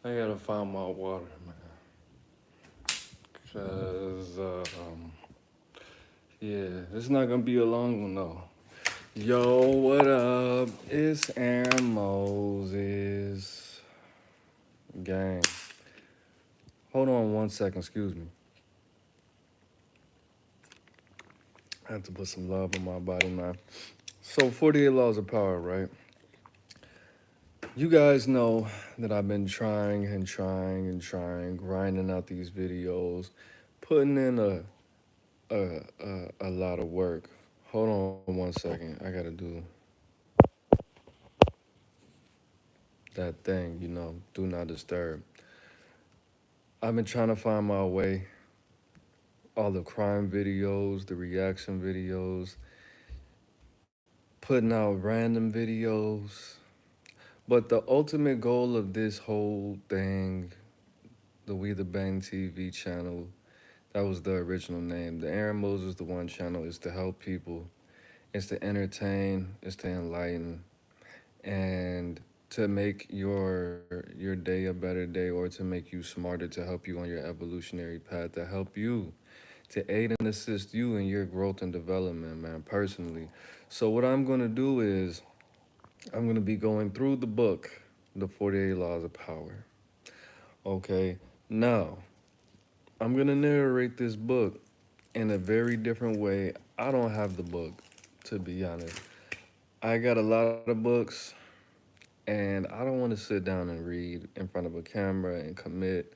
I gotta find my water, man. Cause yeah, it's not gonna be a long one though. Yo, what up? It's Aaron Moses. Gang. Hold on 1 second, excuse me. I have to put some love in my body, man. So 48 laws of power, right? You guys know that I've been trying and trying and trying, grinding out these videos, putting in a lot of work. Hold on 1 second. I gotta do that thing, do not disturb. I've been trying to find my way, all the crime videos, the reaction videos, putting out random videos. But the ultimate goal of this whole thing, the We the Bang TV channel, that was the original name. The Aaron Moses the One channel is to help people, it's to entertain, it's to enlighten, and to make your day a better day, or to make you smarter, to help you on your evolutionary path, to help you, to aid and assist you in your growth and development, man, personally. So what I'm going to do is I'm going to be going through the book, The 48 Laws of Power. Okay? Now, I'm going to narrate this book in a very different way. I don't have the book, to be honest. I got a lot of books, and I don't want to sit down and read in front of a camera and commit,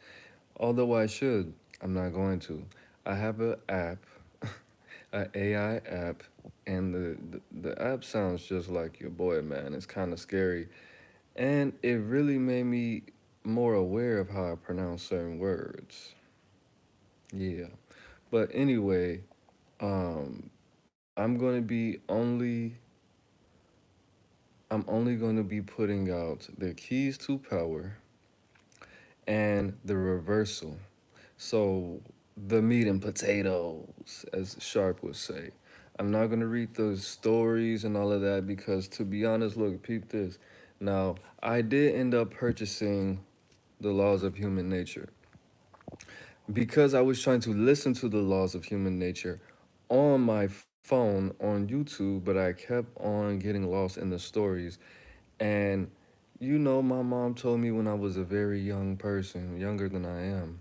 although I should. I'm not going to. I have an app, an AI app, and the app sounds just like your boy, man. It's kind of scary, and it really made me more aware of how I pronounce certain words. Yeah, but anyway, um, I'm going to be only I'm only going to be putting out the keys to power and the reversal. So the meat and potatoes, as Sharp would say. I'm not gonna read the stories and all of that because, to be honest, look, peep this. Now, I did end up purchasing the laws of human nature because I was trying to listen to the laws of human nature on my phone on YouTube, but I kept on getting lost in the stories. And my mom told me when I was a very young person, younger than I am,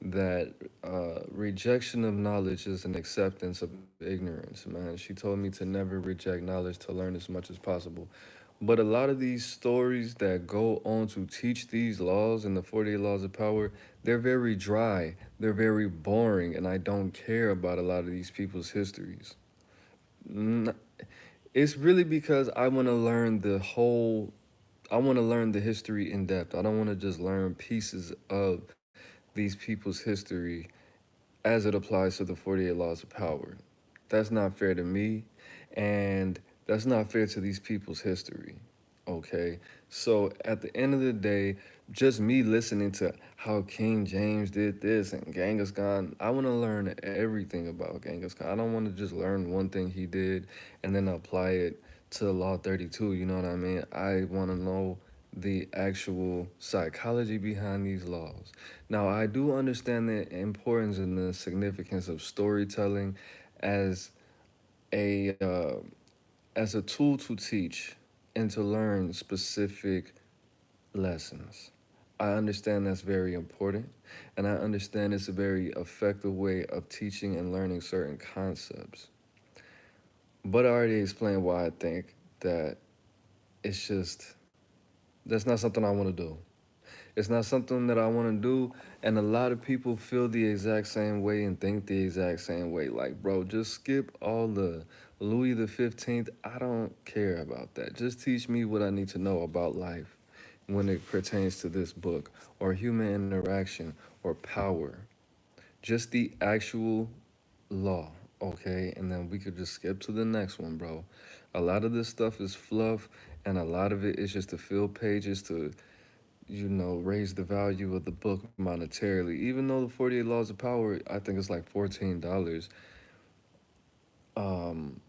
that rejection of knowledge is an acceptance of ignorance, man. She told me to never reject knowledge, to learn as much as possible. But a lot of these stories that go on to teach these laws and the 48 laws of power, they're very dry, they're very boring, and I don't care about a lot of these people's histories. N- It's really because I want to learn the history in depth. I don't want to just learn pieces of these people's history as it applies to the 48 laws of power. That's not fair to me, and that's not fair to these people's history. Okay? So at the end of the day, just me listening to how King James did this and Genghis Khan, I want to learn everything about Genghis Khan. I don't want to just learn one thing he did and then apply it to Law 32. You know what I mean? I want to know the actual psychology behind these laws. Now, I do understand the importance and the significance of storytelling as a uh, as a tool to teach and to learn specific lessons. I understand that's very important, and I understand it's a very effective way of teaching and learning certain concepts. But I already explained why I think that it's just that's not something I want to do. It's not something that I want to do, and a lot of people feel the exact same way and think the exact same way. Like, bro, just skip all the Louis the 15th. I don't care about that. Just teach me what I need to know about life when it pertains to this book, or human interaction, or power. Just the actual law, okay? And then we could just skip to the next one, bro. A lot of this stuff is fluff, and a lot of it is just to fill pages to raise the value of the book monetarily. Even though the 48 Laws of Power, I think it's like $14.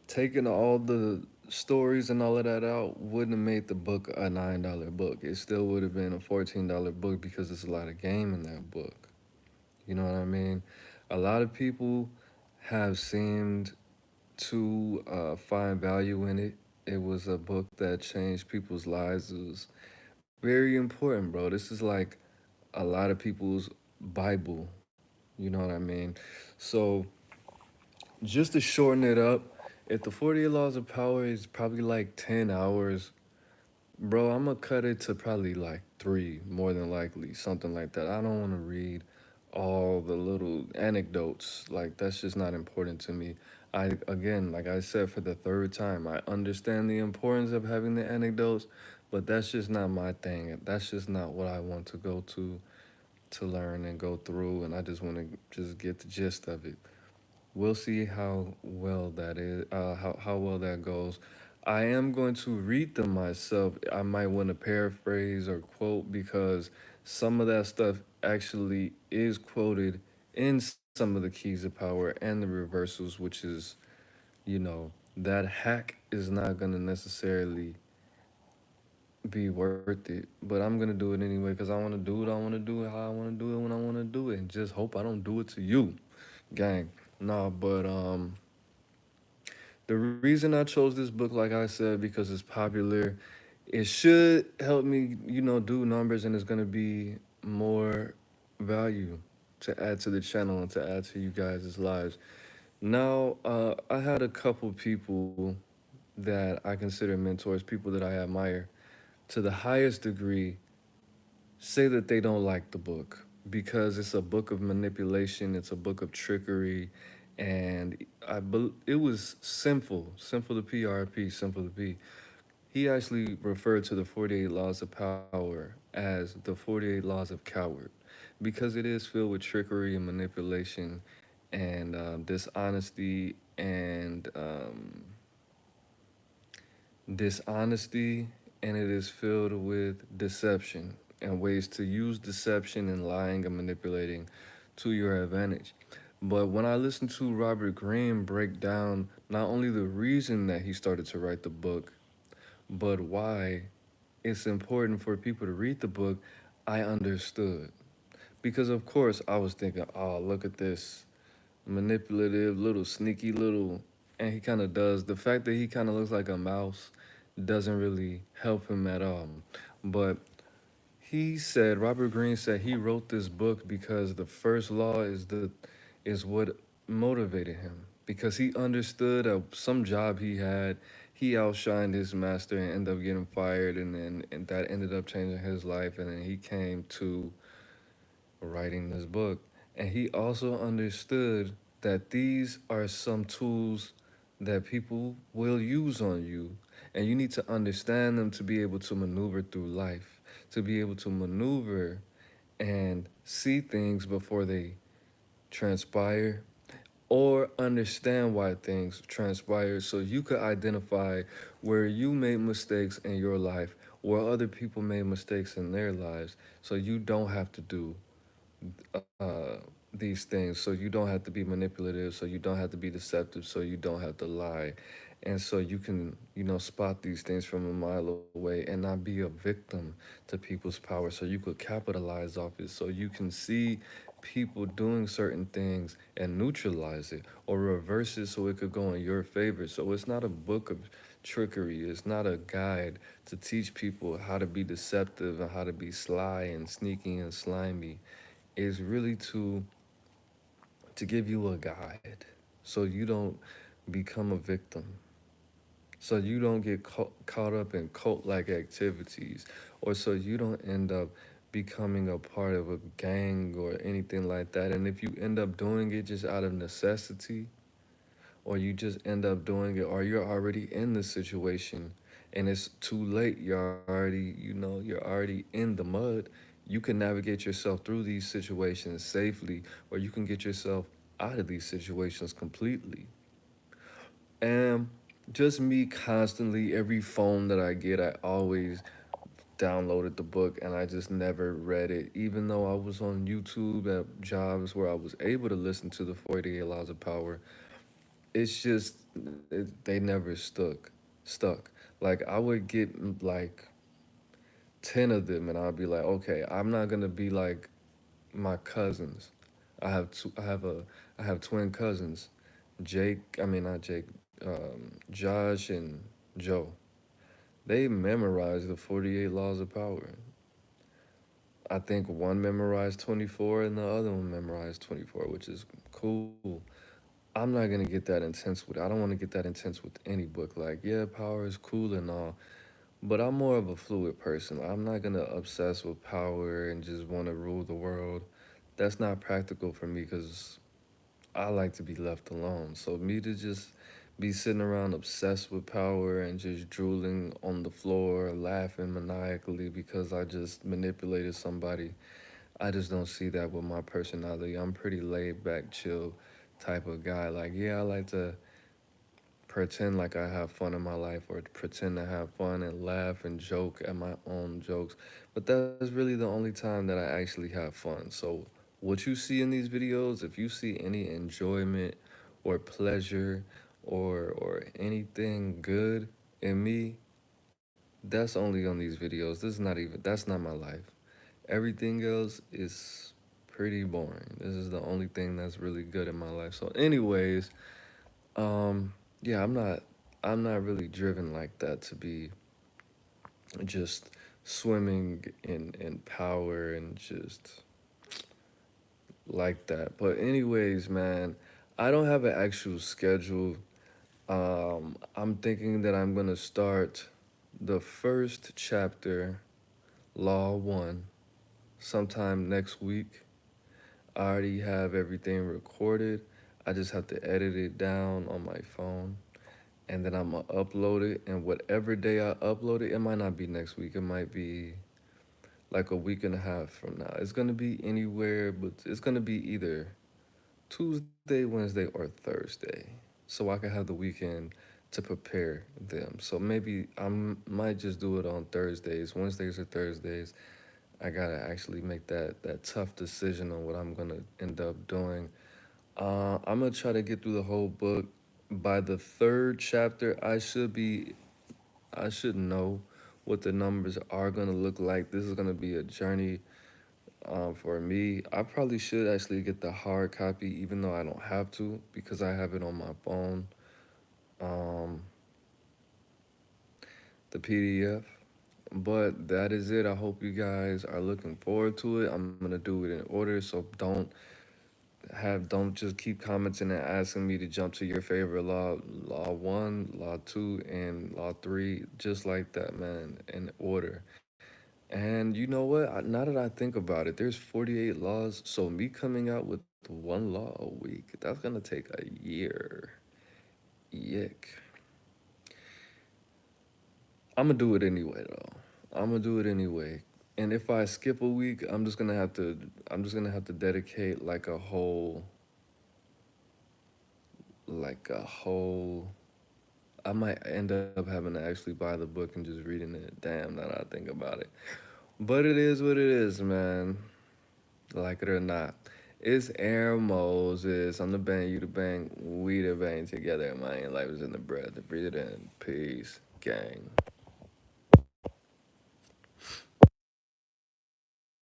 Taking all the stories and all of that out wouldn't have made the book a $9 book. It still would have been a $14 book because there's a lot of game in that book. You know what I mean? A lot of people have seemed to find value in it. It was a book that changed people's lives. It was very important, bro. This is like a lot of people's Bible. You know what I mean? So, just to shorten it up, if the 48 Laws of Power is probably like 10 hours, bro, I'm gonna cut it to probably like 3, more than likely, something like that. I don't wanna read all the little anecdotes. Like, that's just not important to me. Again, like I said for the third time, I understand the importance of having the anecdotes, but that's just not my thing. That's just not what I want to go to learn and go through, and I just want to just get the gist of it. We'll see how well that is, how well that goes. I am going to read them myself. I might want to paraphrase or quote because some of that stuff actually is quoted in some of the keys of power and the reversals, which is, that hack is not going to necessarily be worth it. But I'm going to do it anyway because I want to do it. I want to do it how I want to do it when I want to do it. And just hope I don't do it to you, gang. Nah, but the reason I chose this book, like I said, because it's popular. It should help me, do numbers, and it's gonna be more value to add to the channel and to add to you guys' lives. Now, I had a couple people that I consider mentors, people that I admire to the highest degree, say that they don't like the book because it's a book of manipulation, it's a book of trickery, and it was simple to PRP, simple to P. He actually referred to the 48 Laws of Power as the 48 Laws of Coward because it is filled with trickery and manipulation and dishonesty, and it is filled with deception and ways to use deception and lying and manipulating to your advantage. But when I listened to Robert Greene break down not only the reason that he started to write the book, but why it's important for people to read the book, I understood. Because, of course, I was thinking, oh, look at this manipulative, little sneaky little. And he kind of does. The fact that he kind of looks like a mouse doesn't really help him at all. But Robert Greene said he wrote this book because the first law is what motivated him. Because he understood some job he had, he outshined his master and ended up getting fired, and that ended up changing his life. And then he came to writing this book. And he also understood that these are some tools that people will use on you. And you need to understand them to be able to maneuver through life, to be able to maneuver and see things before they transpire, or understand why things transpire so you could identify where you made mistakes in your life, where other people made mistakes in their lives, so you don't have to do uh, these things, so you don't have to be manipulative, so you don't have to be deceptive, so you don't have to lie, and so you can spot these things from a mile away and not be a victim to people's power, so you could capitalize off it, so you can see people doing certain things and neutralize it or reverse it so it could go in your favor. So it's not a book of trickery, it's not a guide to teach people how to be deceptive and how to be sly and sneaky and slimy. Is really to give you a guide so you don't become a victim, so you don't get caught up in cult like activities, or so you don't end up becoming a part of a gang or anything like that. And if you end up doing it just out of necessity, or you just end up doing it, or you're already in the situation and it's too late, you're already in the mud, you can navigate yourself through these situations safely, or you can get yourself out of these situations completely. And just me constantly, every phone that I get, I always downloaded the book and I just never read it. Even though I was on YouTube at jobs where I was able to listen to the 48 Laws of Power, it's just, they never stuck. stuck. Like I would get like 10 of them and I'll be like, okay, I'm not gonna be like my cousins. I have twin cousins, Jake. I mean not Jake, Josh and Joe. They memorized the 48 laws of power. I think one memorized 24 and the other one memorized 24, which is cool. I'm not gonna get that intense with it. I don't want to get that intense with any book. Like, yeah, power is cool and all, but I'm more of a fluid person. I'm not gonna obsess with power and just want to rule the world. That's not practical for me because I like to be left alone. So me to just be sitting around obsessed with power and just drooling on the floor, laughing maniacally because I just manipulated somebody. I just don't see that with my personality. I'm pretty laid back, chill type of guy. Like, yeah, I like to pretend like I have fun in my life or pretend to have fun and laugh and joke at my own jokes. But that's really the only time that I actually have fun. So, what you see in these videos, if you see any enjoyment or pleasure or anything good in me, that's only on these videos. This is not even that's not my life. Everything else is pretty boring. This is the only thing that's really good in my life. So anyways, yeah, I'm not really driven like that to be just swimming in power and just like that. But anyways, man, I don't have an actual schedule. I'm thinking that I'm gonna start the first chapter, Law 1, sometime next week. I already have everything recorded. I just have to edit it down on my phone. And then I'm gonna upload it. And whatever day I upload it, it might not be next week. It might be like a week and a half from now. It's gonna be anywhere, but it's gonna be either Tuesday, Wednesday, or Thursday, so I can have the weekend to prepare them. So maybe might just do it on Thursdays, Wednesdays or Thursdays. I gotta actually make that tough decision on what I'm gonna end up doing. I'm gonna try to get through the whole book. By the third chapter, I should know what the numbers are gonna look like. This is gonna be a journey for me. I probably should actually get the hard copy, even though I don't have to because I have it on my phone. Um, the PDF. But that is it. I hope you guys are looking forward to it. I'm gonna do it in order, so don't just keep commenting and asking me to jump to your favorite law one, law two, and law three, just like that, man, in order. And you know what? Now that I think about it, there's 48 laws, so me coming out with one law a week, that's gonna take a year. Yick. I'm gonna do it anyway, though. I'm gonna do it anyway. And if I skip a week, I'm just gonna have to dedicate like a whole I might end up having to actually buy the book and just reading it. Damn, now that I think about it. But it is what it is, man. Like it or not. It's Aaron Moses. I'm the bang, you the bang, we the bang together, man. Life is in the breath. Breathe it in. Peace, gang.